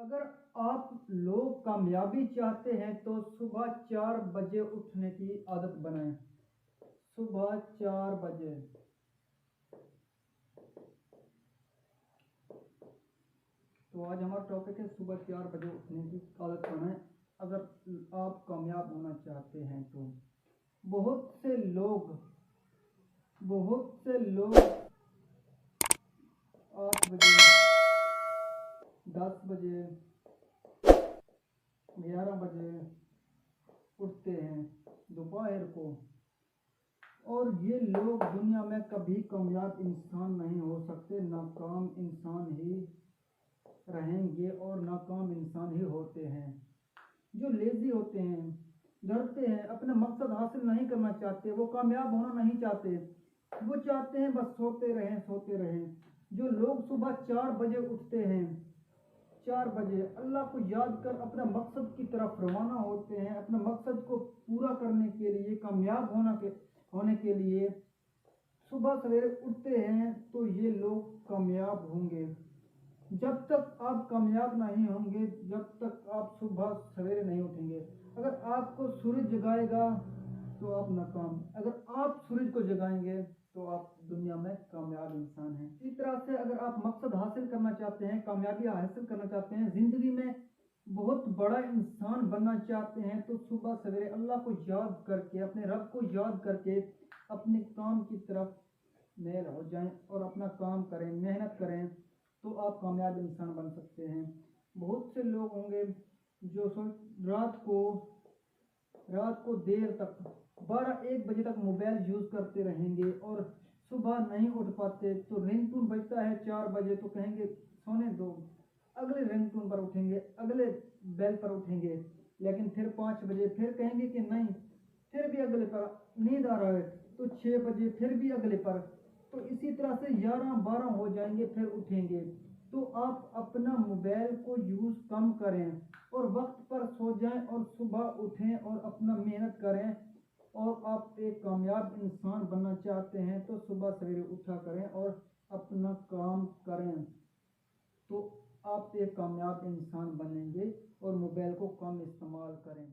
اگر آپ لوگ کامیابی چاہتے ہیں تو صبح 4 بجے اٹھنے کی عادت بنائیں۔ صبح 4 بجے۔ تو آج ہمارا ٹاپک ہے صبح 4 بجے اٹھنے کی عادت بنائیں اگر آپ کامیاب ہونا چاہتے ہیں تو۔ بہت سے لوگ 8 بجے، 10 بجے، 11 بجے اٹھتے ہیں دوپہر کو، اور یہ لوگ دنیا میں کبھی کامیاب انسان نہیں ہو سکتے، ناکام انسان ہی رہیں گے اور ناکام انسان ہی ہوتے ہیں۔ جو لیزی ہوتے ہیں، ڈرتے ہیں، اپنا مقصد حاصل نہیں کرنا چاہتے، وہ کامیاب ہونا نہیں چاہتے، وہ چاہتے ہیں بس سوتے رہیں۔ جو لوگ صبح 4 بجے اٹھتے ہیں، 4 بجے اللہ کو یاد کر اپنا مقصد کی طرف روانہ ہوتے ہیں، اپنا مقصد کو پورا کرنے کے لیے، کامیاب ہونے کے لیے صبح سویرے اٹھتے ہیں، تو یہ لوگ کامیاب ہوں گے۔ جب تک آپ کامیاب نہیں ہوں گے، جب تک آپ صبح سویرے نہیں اٹھیں گے۔ اگر آپ کو سورج جگائے گا تو آپ ناکام، اگر آپ سورج کو جگائیں گے تو آپ دنیا میں کامیاب انسان ہیں۔ اسی طرح سے اگر آپ مقصد حاصل کرنا چاہتے ہیں، کامیابی حاصل کرنا چاہتے ہیں، زندگی میں بہت بڑا انسان بننا چاہتے ہیں، تو صبح سویرے اللہ کو یاد کر کے، اپنے رب کو یاد کر کے اپنے کام کی طرف میل ہو جائیں اور اپنا کام کریں، محنت کریں، تو آپ کامیاب انسان بن سکتے ہیں۔ بہت سے لوگ ہوں گے جو رات کو دیر تک 12-1 بجے تک موبائل یوز کرتے رہیں گے اور صبح نہیں اٹھ پاتے، تو رنگ ٹون بجتا ہے 4 بجے تو کہیں گے سونے دو، اگلے رنگ ٹون پر اٹھیں گے، اگلے بیل پر اٹھیں گے، لیکن پھر 5 بجے پھر کہیں گے کہ نہیں، پھر بھی اگلے پر نیند آ رہا ہے، تو 6 بجے پھر بھی اگلے پر، تو اسی طرح سے 11-12 ہو جائیں گے پھر اٹھیں گے۔ تو آپ اپنا موبائل کو یوز کم کریں اور وقت پر سو جائیں اور صبح اٹھیں اور اپنا محنت کریں، اور آپ ایک کامیاب انسان بننا چاہتے ہیں تو صبح سویرے اٹھا کریں اور اپنا کام کریں، تو آپ ایک کامیاب انسان بنیں گے، اور موبائل کو کم استعمال کریں۔